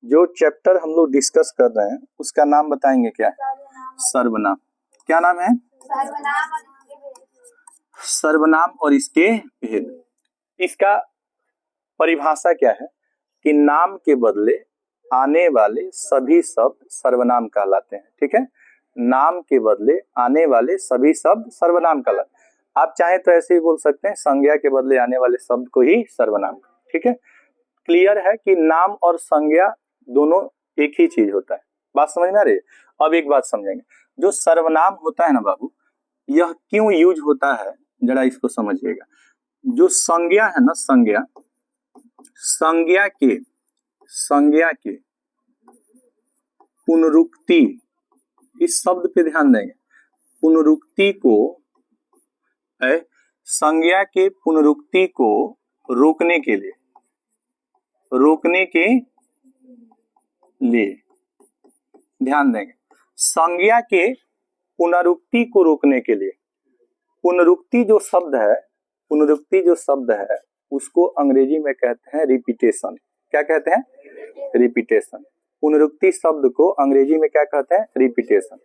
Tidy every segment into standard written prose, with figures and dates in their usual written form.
जो चैप्टर हम लोग डिस्कस कर रहे हैं उसका नाम बताएंगे क्या? सर्वनाम। क्या नाम है? सर्वनाम और इसके भेद। इसका परिभाषा क्या है कि नाम के बदले आने वाले सभी शब्द सर्वनाम कहलाते हैं। ठीक है, नाम के बदले आने वाले सभी शब्द सर्वनाम कहलाते हैं। आप चाहे तो ऐसे ही बोल सकते हैं, संज्ञा के बदले आने वाले शब्द को ही सर्वनाम। ठीक है, क्लियर है कि नाम और संज्ञा दोनों एक ही चीज होता है। बात समझ में आ रही है? अब एक बात समझेंगे, जो सर्वनाम होता है ना बाबू, यह क्यों यूज होता है जरा इसको समझिएगा। जो संज्ञा है ना, संज्ञा के पुनरुक्ति, इस शब्द पे ध्यान देंगे, पुनरुक्ति को, संज्ञा के पुनरुक्ति को रोकने के लिए ध्यान देंगे। संज्ञा के पुनरुक्ति को रोकने के लिए, पुनरुक्ति जो शब्द है उसको अंग्रेजी में कहते हैं रिपीटेशन। क्या कहते हैं? रिपीटेशन। पुनरुक्ति शब्द को अंग्रेजी में क्या कहते हैं? रिपीटेशन।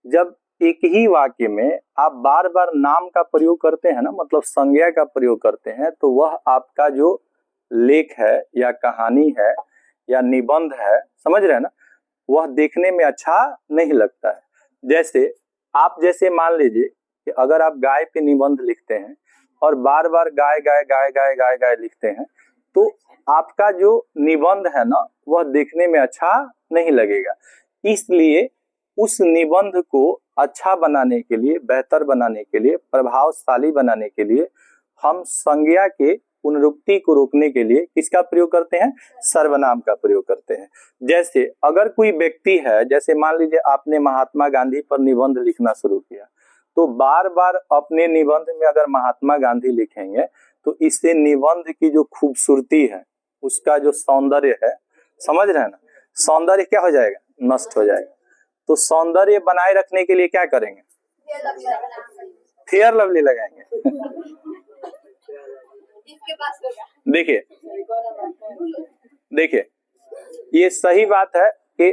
जब एक ही वाक्य में आप बार बार नाम का प्रयोग करते हैं ना, मतलब संज्ञा का प्रयोग करते हैं, तो वह आपका जो लेख है या कहानी है या निबंध है, समझ रहे हैं ना, वह देखने में अच्छा नहीं लगता है। जैसे मान लीजिए कि अगर आप गाय पे निबंध लिखते हैं और बार बार गाय गाय गाय गाय गाय गाय लिखते हैं, तो आपका जो निबंध है ना, वह देखने में अच्छा नहीं लगेगा। इसलिए उस निबंध को अच्छा बनाने के लिए, बेहतर बनाने के लिए, प्रभावशाली बनाने के लिए हम संज्ञा के पुनरुक्ति को रोकने के लिए किसका प्रयोग करते हैं? सर्वनाम का प्रयोग करते हैं। जैसे अगर कोई व्यक्ति है, जैसे मान लीजिए आपने महात्मा गांधी पर निबंध लिखना शुरू किया, तो बार बार अपने निबंध में अगर महात्मा गांधी लिखेंगे तो इससे निबंध की जो खूबसूरती है, उसका जो सौंदर्य है, समझ रहे हैं ना, सौंदर्य क्या हो जाएगा? नष्ट हो जाएगा। तो सौंदर्य बनाए रखने के लिए क्या करेंगे? फेयर लवली लगाएंगे। देखिए ये सही बात है कि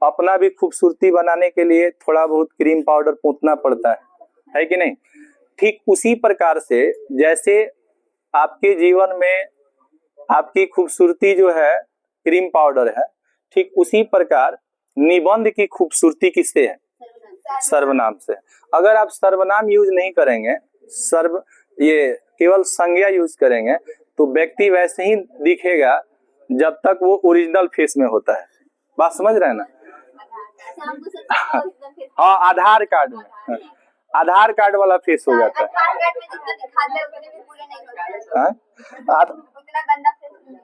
अपना भी खूबसूरती बनाने के लिए थोड़ा बहुत क्रीम पाउडर पोंछना पड़ता है कि नहीं? ठीक उसी प्रकार से जैसे आपके जीवन में आपकी खूबसूरती जो है क्रीम पाउडर है, ठीक उसी प्रकार निबंध की खूबसूरती किससे है? सर्वनाम से। अगर आप सर्वनाम यूज नहीं करेंगे, ये केवल संज्ञा यूज करेंगे, तो व्यक्ति वैसे ही दिखेगा जब तक वो ओरिजिनल फेस में होता है। बात समझ रहे हैं ना? हाँ, आधार कार्ड वाला फेस हो जाता है।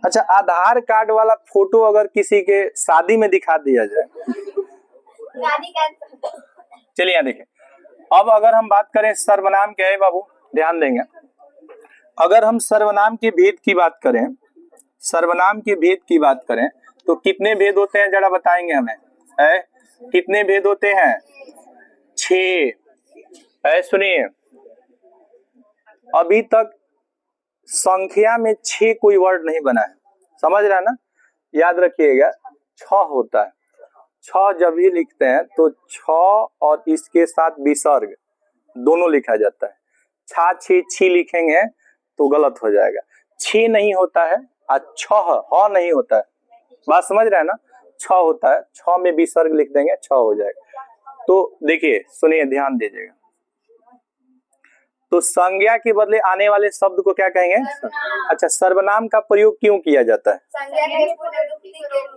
अच्छा, आधार कार्ड वाला फोटो अगर किसी के शादी में दिखा दिया जाए, चलिए यहाँ देखिए। अब अगर हम बात करें सर्वनाम क्या है बाबू, ध्यान देंगे। अगर हम सर्वनाम के भेद की बात करें, तो कितने भेद होते हैं जरा बताएंगे हमें? कितने भेद होते हैं? 6। सुनिए, अभी तक संख्या में 6 कोई वर्ड नहीं बना है, समझ रहा है ना? याद रखिएगा 6 होता है। 6 जब भी लिखते हैं तो 6 और इसके साथ विसर्ग दोनों लिखा जाता है। 6 लिखेंगे तो गलत हो जाएगा। 6 नहीं होता है और 6 नहीं होता है। बात समझ रहे हैं ना? 6 होता है, 6 में विसर्ग लिख देंगे, 6 हो जाएगा। तो देखिए, सुनिए, ध्यान दीजिएगा। तो संज्ञा के बदले आने वाले शब्द को क्या कहेंगे? अच्छा, सर्वनाम का प्रयोग क्यों किया जाता है?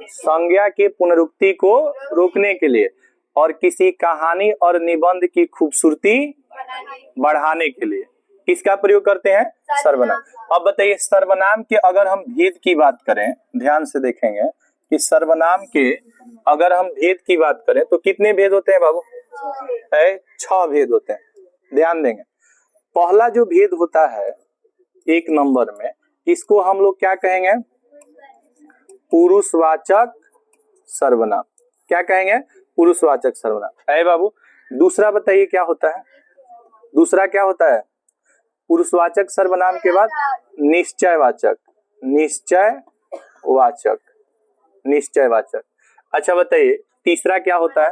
संज्ञा के पुनरुक्ति को रोकने के लिए और किसी कहानी और निबंध की खूबसूरती बढ़ाने के लिए किसका प्रयोग करते हैं? सर्वनाम। अब बताइए, सर्वनाम के अगर हम भेद की बात करें, ध्यान से देखेंगे कि सर्वनाम के अगर हम भेद की बात करें तो कितने भेद होते हैं बाबू? 6 भेद होते हैं। ध्यान देंगे। पहला जो भेद होता है 1 नंबर में, इसको हम लोग क्या कहेंगे? पुरुषवाचक सर्वनाम। क्या कहेंगे? पुरुषवाचक सर्वनाम। बाबू, दूसरा बताइए क्या होता है? दूसरा क्या होता है? पुरुषवाचक सर्वनाम के बाद निश्चयवाचक। निश्चयवाचक। अच्छा बताइए तीसरा क्या होता है?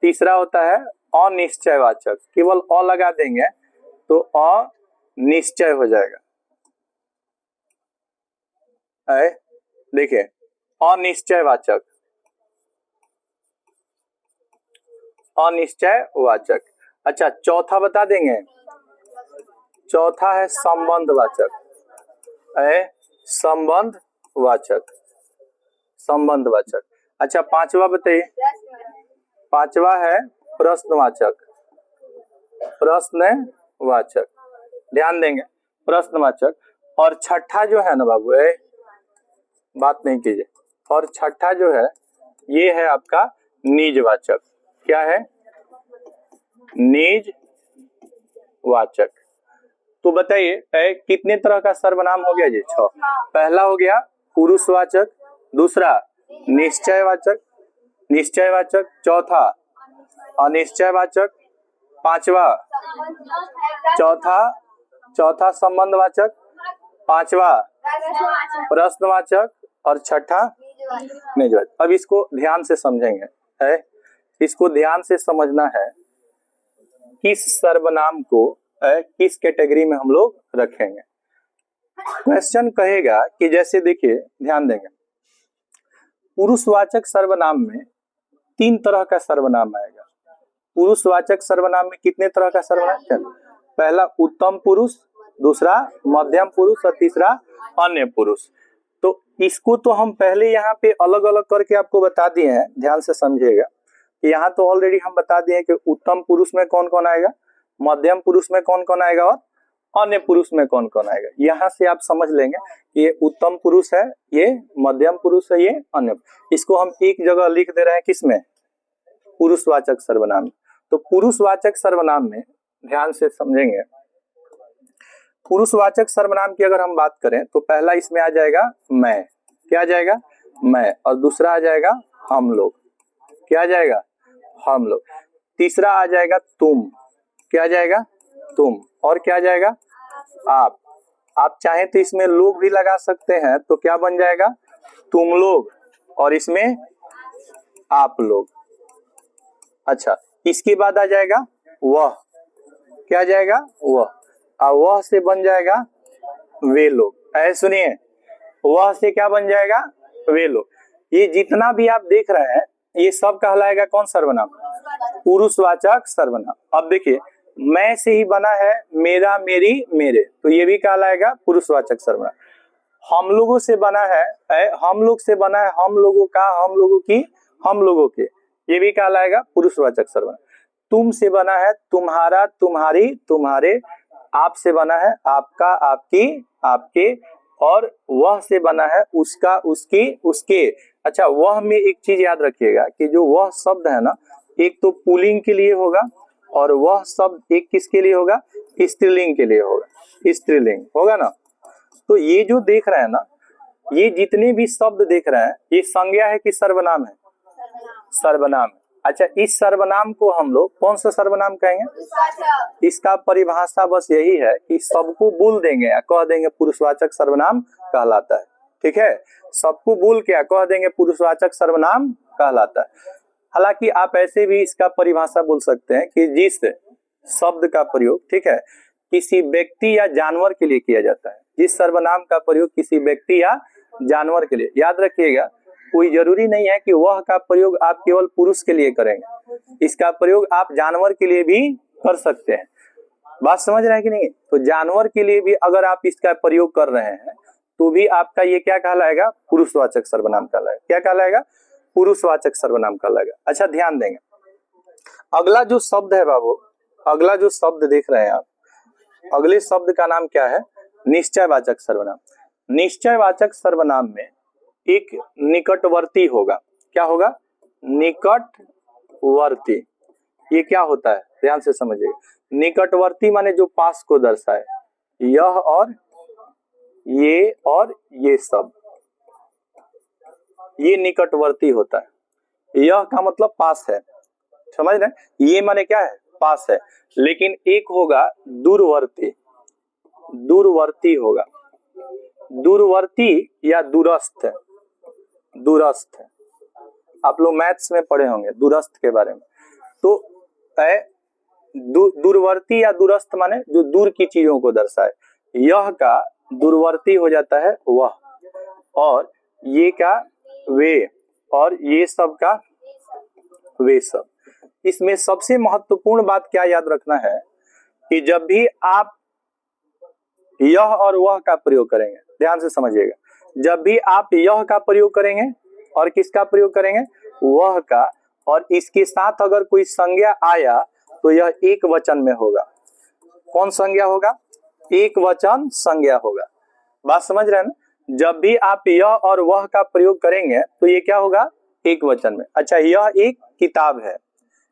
तीसरा होता है अनिश्चयवाचक। केवल अ लगा देंगे तो अनिश्चय हो जाएगा। देखिए अनिश्चयवाचक, अनिश्चयवाचक। अच्छा चौथा बता देंगे, चौथा है संबंधवाचक। संबंधवाचक, संबंधवाचक। अच्छा पांचवा बताइए, पांचवा है प्रश्नवाचक, प्रश्नवाचक। ध्यान देंगे प्रश्नवाचक। और छठा जो है ना बाबू, बात नहीं कीजिए, और छठा जो है ये है आपका निजवाचक। क्या है? निजवाचक। तो बताइए कितने तरह का सर्वनाम हो गया जी? 6। पहला हो गया पुरुषवाचक, दूसरा निश्चयवाचक, निश्चयवाचक, चौथा अनिश्चयवाचक, पांचवा चौथा संबंधवाचक, पांचवा प्रश्नवाचक और छठा निजवाचक। अब इसको ध्यान से समझेंगे, इसको ध्यान से समझना है किस सर्वनाम को किस कैटेगरी में हम लोग रखेंगे। क्वेश्चन कहेगा कि जैसे देखिए ध्यान देंगे, पुरुषवाचक सर्वनाम में 3 तरह का सर्वनाम आएगा। पुरुषवाचक सर्वनाम में कितने तरह का सर्वनाम? पहला उत्तम पुरुष, दूसरा मध्यम पुरुष और तीसरा अन्य पुरुष। तो इसको तो हम पहले यहाँ पे अलग अलग करके आपको बता दिए हैं, ध्यान से समझिएगा। यहाँ तो ऑलरेडी हम बता दिए कि उत्तम पुरुष में कौन कौन आएगा, मध्यम पुरुष में कौन कौन आएगा और अन्य पुरुष में कौन कौन आएगा। यहाँ से आप समझ लेंगे कि ये उत्तम पुरुष है, ये मध्यम पुरुष है, ये अन्य। इसको हम एक जगह लिख दे रहे हैं, किसमें? पुरुषवाचक सर्वनाम। तो पुरुषवाचक सर्वनाम में ध्यान से समझेंगे, पुरुषवाचक सर्वनाम की अगर हम बात करें तो पहला इसमें आ जाएगा मैं। क्या आ जाएगा? मैं। और दूसरा आ जाएगा हम लोग। क्या आ जाएगा? हम लोग। तीसरा आ जाएगा तुम। क्या आ जाएगा? तुम। और क्या आ जाएगा? आप। आप चाहें तो इसमें लोग भी लगा सकते हैं, तो क्या बन जाएगा? तुम लोग। और इसमें आप लोग। अच्छा इसके बाद आ जाएगा वह। क्या आ जाएगा? वह। और वह से बन जाएगा वे लोग। ऐसे सुनिए, वह से क्या बन जाएगा? वे लोग। ये जितना भी आप देख रहे हैं ये सब कहलाएगा कौन सर्वनाम? पुरुषवाचक सर्वनाम। अब देखिए मैं से ही बना है मेरा, मेरी, मेरे, तो ये भी कहलाएगा पुरुषवाचक सर्वनाम। हम लोगों से बना है, हम लोग से बना है हम लोगों का, हम लोगों की, हम लोगों के, ये भी कहलाएगा पुरुषवाचक सर्वनाम। तुम से बना है तुम्हारा, तुम्हारी, तुम्हारे। आप से बना है आपका, आपकी, आपके। और वह से बना है उसका, उसकी, उसके। अच्छा वह में एक चीज याद रखिएगा कि जो वह शब्द है ना, एक तो पुल्लिंग के लिए होगा और वह शब्द एक किसके लिए होगा? स्त्रीलिंग के लिए होगा। स्त्रीलिंग होगा ना। तो ये जो देख रहे हैं ना, ये जितने भी शब्द देख रहे हैं ये संज्ञा है कि सर्वनाम है? सर्वनाम है। अच्छा इस सर्वनाम को हम लोग कौन सा सर्वनाम कहेंगे? इसका परिभाषा बस यही है कि सबको बोल देंगे या कह देंगे पुरुषवाचक सर्वनाम कहलाता है। ठीक है, सबको बोल के कह देंगे पुरुषवाचक सर्वनाम कहलाता है। हालांकि आप ऐसे भी इसका परिभाषा बोल सकते हैं कि जिस शब्द का प्रयोग, ठीक है, किसी व्यक्ति या जानवर के लिए किया जाता है, जिस सर्वनाम का प्रयोग किसी व्यक्ति या जानवर के लिए, याद रखिएगा कोई जरूरी नहीं है कि वह का प्रयोग आप केवल पुरुष के लिए करेंगे, इसका प्रयोग आप जानवर के लिए भी कर सकते हैं। बात समझ रहे हैं कि नहीं? तो जानवर के लिए भी अगर आप इसका प्रयोग कर रहे हैं तो भी आपका ये क्या कहलाएगा? पुरुषवाचक सर्वनाम कहलाएगा। क्या कहलाएगा? पुरुषवाचक सर्वनाम कहलाएगा। अच्छा ध्यान देंगे, अगला जो शब्द है बाबू, अगला जो शब्द देख रहे हैं आप, अगले शब्द का नाम क्या है? निश्चयवाचक सर्वनाम। निश्चयवाचक सर्वनाम में एक निकटवर्ती होगा। क्या होगा? निकटवर्ती। ये क्या होता है? ध्यान से समझिए। निकटवर्ती माने जो पास को दर्शाए, यह और ये सब, ये निकटवर्ती होता है। यह का मतलब पास है, समझ रहे? ये माने क्या है? पास है। लेकिन एक होगा दूरवर्ती। दूरवर्ती होगा, दूरवर्ती या दूरस्थ। दूरस्थ है। आप लोग मैथ्स में पढ़े होंगे दूरस्थ के बारे में। तो दूरवर्ती या दूरस्थ माने जो दूर की चीजों को दर्शाए। यह का दूरवर्ती हो जाता है वह, और ये का वे, और ये सब का वे सब। इसमें सबसे महत्वपूर्ण बात क्या याद रखना है कि जब भी आप यह और वह का प्रयोग करेंगे, ध्यान से समझिएगा, जब भी आप यह का प्रयोग करेंगे और किसका प्रयोग करेंगे, वह का, और इसके साथ अगर कोई संज्ञा आया तो यह एक वचन में होगा। कौन संज्ञा होगा? एक वचन संज्ञा होगा। बात समझ रहे हैं ना? जब भी आप यह और वह का प्रयोग करेंगे तो ये क्या होगा? एक वचन में। अच्छा, यह एक किताब है,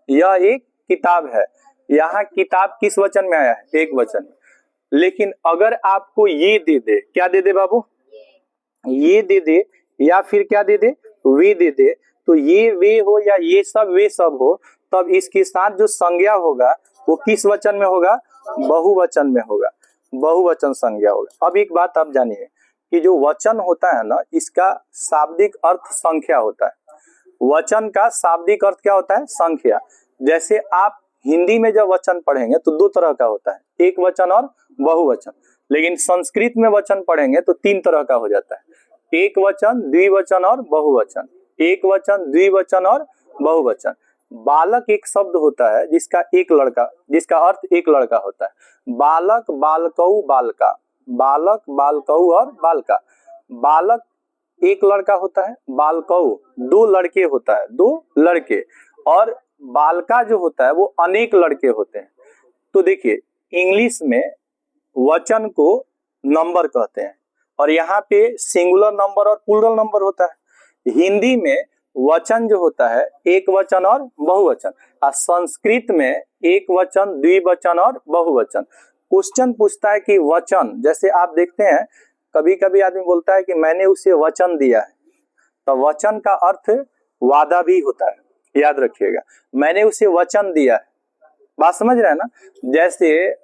यह एक किताब है, यहाँ किताब किस वचन में आया है? एक वचन में। लेकिन अगर आपको ये दे दे, क्या दे दे बाबू? ये दे दे, या फिर क्या दे दे? वे दे दे, तो ये वे हो या ये सब वे सब हो, तब इसके साथ जो संज्ञा होगा वो किस वचन में होगा? बहुवचन में होगा, बहुवचन संज्ञा होगा। अब एक बात आप जानिए कि जो वचन होता है ना, इसका शाब्दिक अर्थ संख्या होता है। वचन का शाब्दिक अर्थ क्या होता है? संख्या। जैसे आप हिंदी में जब वचन पढ़ेंगे तो दो तरह का होता है, एक वचन और बहुवचन। लेकिन संस्कृत में वचन पढ़ेंगे तो तीन तरह का हो जाता है, एक वचन, द्विवचन और बहुवचन। एक वचन, द्विवचन और बहुवचन। बालक एक शब्द होता है जिसका एक लड़का, जिसका अर्थ एक लड़का होता है। बालक, बालकऊ, बालका, बालक, बालकऊ और बालका। बालक एक लड़का होता है, बालकऊ दो लड़के होता है, दो लड़के, और बालका जो होता है वो अनेक लड़के होते हैं। तो देखिए, इंग्लिश में वचन को नंबर कहते हैं, और यहाँ पे सिंगुलर नंबर और प्लूरल नंबर होता है। हिंदी में वचन जो होता है एक वचन और बहुवचन, और संस्कृत में एक वचन, द्विवचन और बहुवचन। क्वेश्चन पूछता है कि वचन, जैसे आप देखते हैं कभी कभी आदमी बोलता है कि मैंने उसे वचन दिया है, तो वचन का अर्थ वादा भी होता है, याद रखिएगा, मैंने उसे वचन दिया है। बात समझ रहे हैं ना? जैसे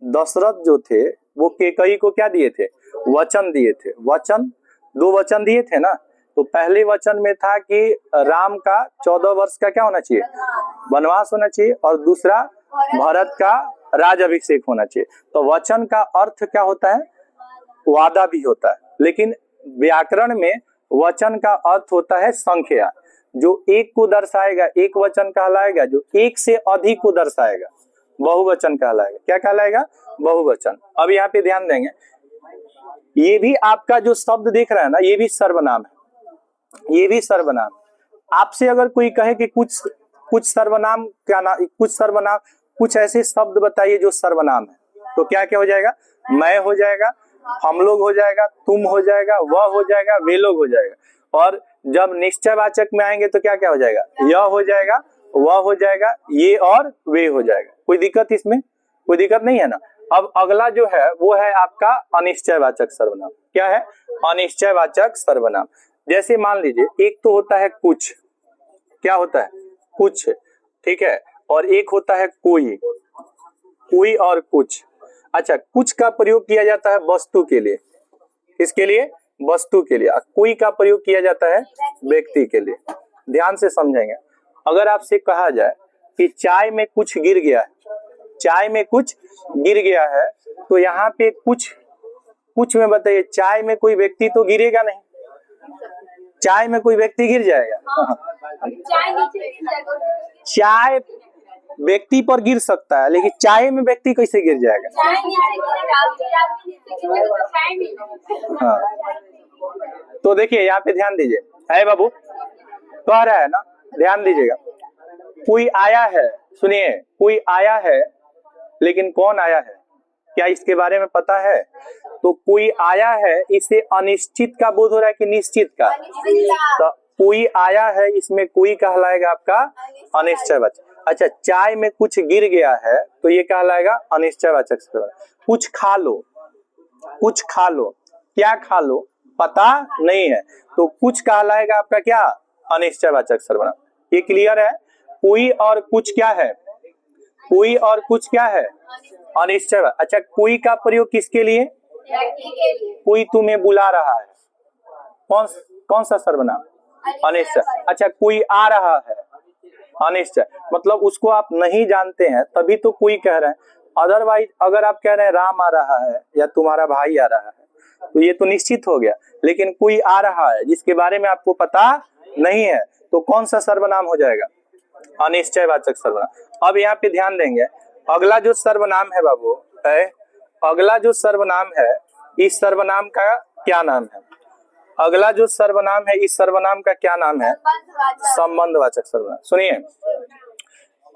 दशरथ जो थे वो केकई को क्या दिए थे? वचन दिए थे। वचन, दो वचन दिए थे ना। तो पहले वचन में था कि राम का 14 वर्ष का क्या होना चाहिए? वनवास होना चाहिए, और दूसरा भरत का राज अभिषेक होना चाहिए। तो वचन का अर्थ क्या होता है? वादा भी होता है। लेकिन व्याकरण में वचन का अर्थ होता है संख्या, जो एक को दर्शाएगा एक वचन कहलाएगा, जो एक से अधिक को दर्शाएगा बहुवचन कहलाएगा। क्या कहलाएगा? बहुवचन। अब यहाँ पे ध्यान देंगे, ये भी आपका जो शब्द देख रहे हैं ना, ये भी सर्वनाम है, ये भी सर्वनाम। आपसे अगर कोई कहे कि कुछ सर्वनाम क्या ना, कुछ ऐसे शब्द बताइए जो सर्वनाम है, तो क्या क्या हो जाएगा? मैं हो जाएगा, हम लोग हो जाएगा, तुम हो जाएगा, वह हो जाएगा, वे लोग हो जाएगा। और जब निश्चयवाचक में आएंगे तो क्या क्या हो जाएगा? यह हो जाएगा, वह हो जाएगा, ये और वे हो जाएगा। कोई दिक्कत इसमें? कोई दिक्कत नहीं है ना। अब अगला जो है वो है आपका अनिश्चयवाचक सर्वनाम। क्या है? अनिश्चयवाचक सर्वनाम। जैसे मान लीजिए, एक तो होता है कुछ, क्या होता है? कुछ, ठीक है, और एक होता है कोई, कोई और कुछ। अच्छा, कुछ का प्रयोग किया जाता है वस्तु के लिए, किसके लिए? वस्तु के लिए। कोई का प्रयोग किया जाता है व्यक्ति के लिए। ध्यान से समझेंगे, अगर आपसे कहा जाए कि चाय में कुछ गिर गया है, चाय में कुछ गिर गया है, तो यहाँ पे कुछ में बताइए, चाय में कोई व्यक्ति तो गिरेगा नहीं, चाय में कोई व्यक्ति गिर जाएगा? चाय व्यक्ति पर गिर सकता है, लेकिन चाय में व्यक्ति कैसे गिर जाएगा? हाँ, तो देखिए यहाँ पे ध्यान दीजिए, है बाबू कह रहा है ना, ध्यान दीजिएगा। कोई आया है, सुनिए, कोई आया है, लेकिन कौन आया है? क्या इसके बारे में पता है? तो कोई आया है, इसे अनिश्चित का बोध हो रहा है कि निश्चित का? तो कोई आया है, इसमें कोई कहलाएगा आपका अनिश्चयवाचक। अच्छा, चाय में कुछ गिर गया है, तो ये कहलाएगा अनिश्चयवाचक सर्वनाम। कुछ खा लो, कुछ खा लो, क्या खा लो पता नहीं है, तो कुछ कहलाएगा आपका क्या? अनिश्चयवाचक सर्वनाम। ये क्लियर है? कोई और कुछ क्या है? कोई और कुछ क्या है? अनिश्चय। अच्छा, कोई का प्रयोग किसके लिए? कोई तुम्हें बुला रहा है, कौन? कौन सा सर्वनाम? अनिश्चय। अच्छा, कोई आ रहा है, अनिश्चय, मतलब उसको आप नहीं जानते हैं तभी तो कोई कह रहे हैं। अदरवाइज अगर आप कह रहे हैं राम आ रहा है या तुम्हारा भाई आ रहा है तो ये तो निश्चित हो गया, लेकिन कोई आ रहा है जिसके बारे में आपको पता नहीं है तो कौन सा सर्वनाम हो जाएगा? अनिश्चयवाचक सर्वनाम। अब यहाँ पे ध्यान देंगे, अगला जो सर्वनाम है बाबू, अगला जो सर्वनाम है इस सर्वनाम का क्या नाम है? अगला जो सर्वनाम है इस सर्वनाम का क्या नाम है? संबंधवाचक सर्वनाम। सुनिए,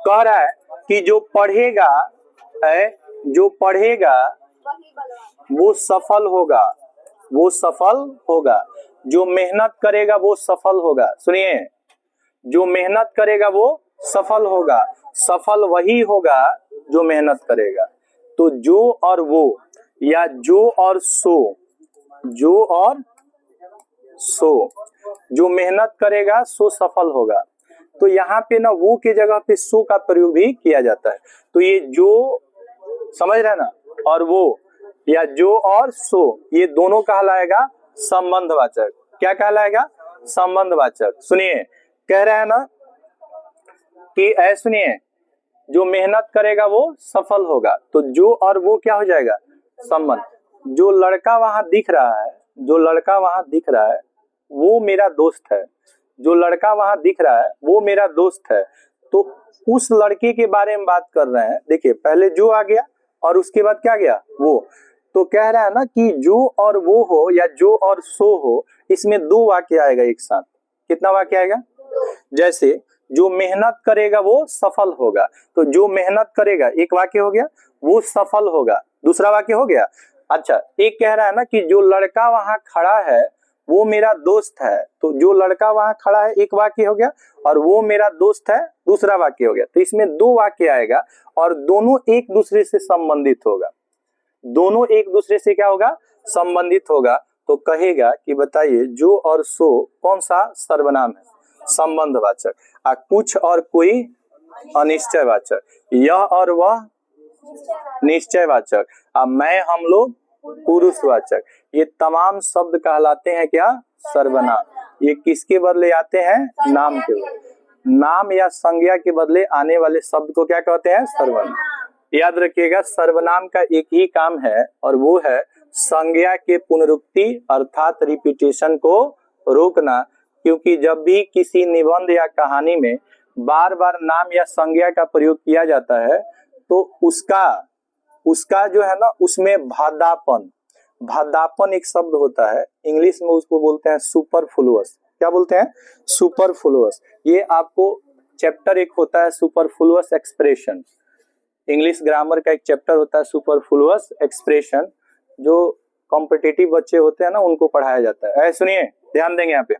कह रहा है कि जो पढ़ेगा जो पढ़ेगा वो सफल होगा, वो सफल होगा। जो मेहनत करेगा वो सफल होगा। सुनिए, जो मेहनत करेगा वो सफल होगा। सफल वही होगा जो मेहनत करेगा। तो जो और वो या जो और सो, जो और सो, जो मेहनत करेगा सो सफल होगा। तो यहाँ पे ना वो के जगह पे सो का प्रयोग भी किया जाता है। तो ये जो, समझ रहे ना, और वो या जो और सो, ये दोनों कहलाएगा संबंधवाचक। क्या कहलाएगा? संबंधवाचक। सुनिए, कह रहे हैं ना कि सुनिए, जो मेहनत करेगा वो सफल होगा। तो जो और वो क्या हो जाएगा? संबंध। जो लड़का वहां दिख रहा है, जो लड़का वहां दिख रहा है वो मेरा दोस्त है। जो लड़का वहां दिख रहा है वो मेरा दोस्त है। तो उस लड़के के बारे में बात कर रहे हैं। देखिए, पहले जो आ गया और उसके बाद क्या गया? वो। तो कह रहा है ना कि जो और वो हो या जो और सो हो, इसमें दो वाक्य आएगा एक साथ। कितना वाक्य आएगा? जैसे जो मेहनत करेगा वो सफल होगा, तो जो मेहनत करेगा एक वाक्य हो गया, वो सफल होगा दूसरा वाक्य हो गया। अच्छा, एक कह रहा है ना कि जो लड़का वहां खड़ा है वो मेरा दोस्त है, तो जो लड़का वहां खड़ा है एक वाक्य हो गया, और वो मेरा दोस्त है दूसरा वाक्य हो गया। तो इसमें दो वाक्य आएगा और दोनों एक दूसरे से संबंधित होगा। दोनों एक दूसरे से क्या होगा? संबंधित होगा। तो कहेगा कि बताइए जो और सो कौन सा सर्वनाम है? संबंधवाचक। कुछ और कोई अनिश्चयवाचक। यह और वह निश्चयवाचक। मैं हम लोग पुरुषवाचक। ये तमाम शब्द कहलाते हैं क्या? सर्वनाम। ये किसके बदले आते हैं? नाम के बदले। नाम या संज्ञा के बदले आने वाले शब्द को क्या कहते हैं? सर्वनाम। याद रखिएगा, सर्वनाम का एक ही काम है और वो है संज्ञा के पुनरुक्ति अर्थात रिपीटेशन को रोकना। क्योंकि जब भी किसी निबंध या कहानी में बार बार नाम या संज्ञा का प्रयोग किया जाता है तो उसका जो है ना, उसमें भादापन एक शब्द होता है, इंग्लिश में उसको बोलते हैं सुपरफ्लुअस। क्या बोलते हैं? सुपरफ्लुअस। ये आपको चैप्टर एक होता है सुपरफ्लुअस एक्सप्रेशन, इंग्लिश ग्रामर का एक चैप्टर होता है सुपरफ्लुअस एक्सप्रेशन, जो कॉम्पिटिटिव बच्चे होते हैं ना उनको पढ़ाया जाता है। सुनिए, ध्यान देंगे यहाँ पे।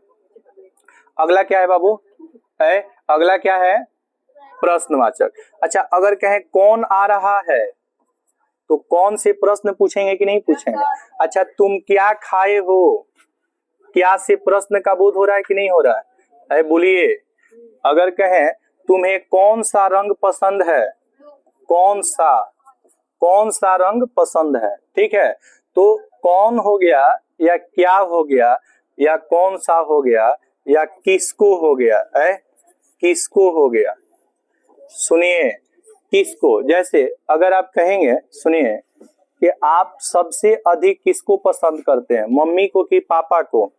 अगला क्या है बाबू? अगला क्या है? प्रश्नवाचक। अच्छा, अगर कहें कौन आ रहा है तो कौन से प्रश्न पूछेंगे कि नहीं पूछेंगे? अच्छा, तुम क्या खाए हो? क्या से प्रश्न का बोध हो रहा है कि नहीं हो रहा है? बोलिए। अगर कहें तुम्हें कौन सा रंग पसंद है, कौन सा रंग पसंद है, ठीक है, तो कौन हो गया या क्या हो गया या कौन सा हो गया या किसको हो गया? किसको हो गया? सुनिए, किसको। जैसे अगर आप कहेंगे, सुनिए, कि आप सबसे अधिक किसको पसंद करते हैं, मम्मी को कि पापा को?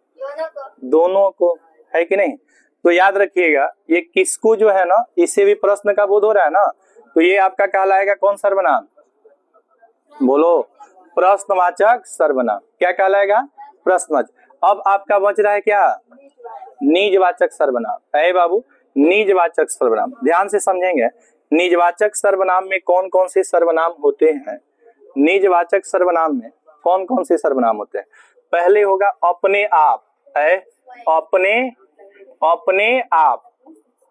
दोनों को, है कि नहीं? तो याद रखिएगा, ये किसको जो है ना, इससे भी प्रश्न का बोध हो रहा है ना, तो ये आपका कहलाएगा कौन सर्वनाम? बोलो। प्रश्नवाचक सर्वनाम। क्या कहलाएगा? प्रश्नवाचक। अब आपका बच रहा है क्या? निजवाचक सर्वनाम। है बाबू, निजवाचक सर्वनाम। ध्यान से समझेंगे, निजवाचक सर्वनाम में कौन कौन से सर्वनाम होते हैं? निजवाचक सर्वनाम में कौन कौन से सर्वनाम होते हैं? पहले होगा अपने आप, है अपने आप।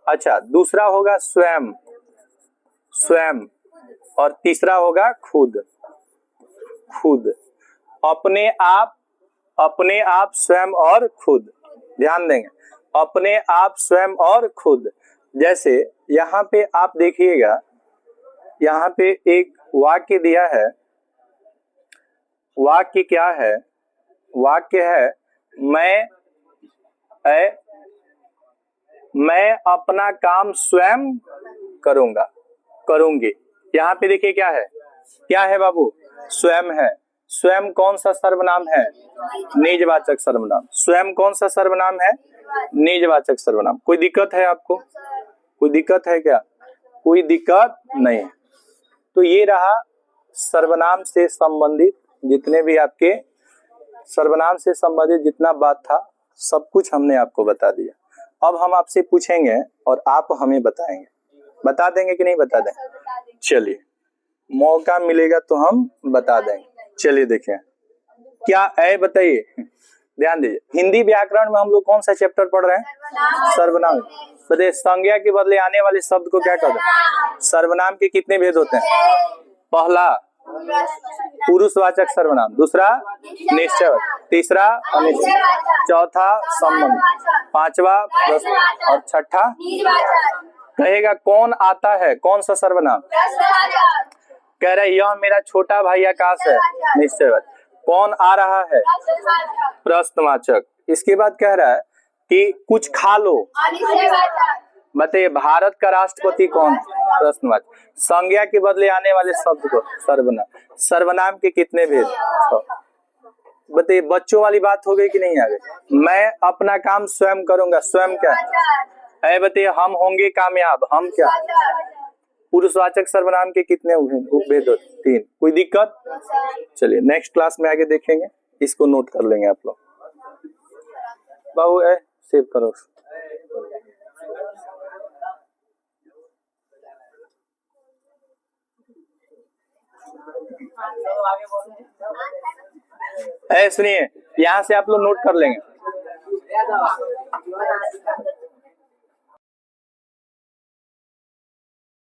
अच्छा, दूसरा होगा स्वयं, और तीसरा होगा खुद। अपने आप स्वयं और खुद। ध्यान देंगे, अपने आप स्वयं और खुद। जैसे यहाँ पे आप देखिएगा, यहाँ पे एक वाक्य दिया है। वाक्य क्या है? वाक्य है ऐ मैं अपना काम स्वयं करूंगा, करूंगी। यहाँ पे देखिए क्या है बाबू, स्वयं है। स्वयं कौन सा सर्वनाम है, निजवाचक सर्वनाम। स्वयं कौन सा सर्वनाम है, निजवाचक सर्वनाम। कोई दिक्कत है आपको, कोई दिक्कत है क्या, कोई दिक्कत नहीं। तो ये रहा सर्वनाम से संबंधित जितने भी आपके सर्वनाम से संबंधित जितना बात था सब कुछ हमने आपको बता दिया। अब हम आपसे पूछेंगे और आप हमें बताएंगे, बता देंगे कि नहीं बता देंगे? चलिए मौका मिलेगा तो हम बता देंगे। चलिए देखिए क्या है, बताइए, ध्यान दीजिए। हिंदी व्याकरण में हम लोग कौन सा चैप्टर पढ़ रहे हैं, सर्वनाम। बताइए संज्ञा के बदले आने वाले शब्द को क्या कहते हैं, सर्वनाम के कितने भेद होते हैं? पहला पुरुषवाचक सर्वनाम, दूसरा निश्चयवाचक, तीसरा अनिश्चय, चौथा संबंध, पांचवा प्रश्न और छठा कहेगा कौन आता है, कौन सा सर्वनाम? कह रहे यह मेरा छोटा भाई आकाश है, निश्चयवाचक। कौन आ रहा है, प्रश्नवाचक। इसके बाद कह रहा है कि कुछ खा लो, बताइए भारत का राष्ट्रपति कौन, प्रश्नवाचक। संज्ञा के बदले आने वाले शब्द को सर्वनाम। सर्वनाम के कितने भेद, बताइए। बच्चों वाली बात हो गई कि नहीं आ गई? मैं अपना काम स्वयं करूंगा, स्वयं क्या है, बताइए हम होंगे कामयाब, हम क्या। पुरुषवाचक सर्वनाम के कितने उपभेद होते, 3। कोई दिक्कत? चलिए नेक्स्ट क्लास में आगे देखेंगे, इसको नोट कर लेंगे आप लोग। बाबू सेव करो। सुनिए यहाँ से आप लोग नोट कर लेंगे।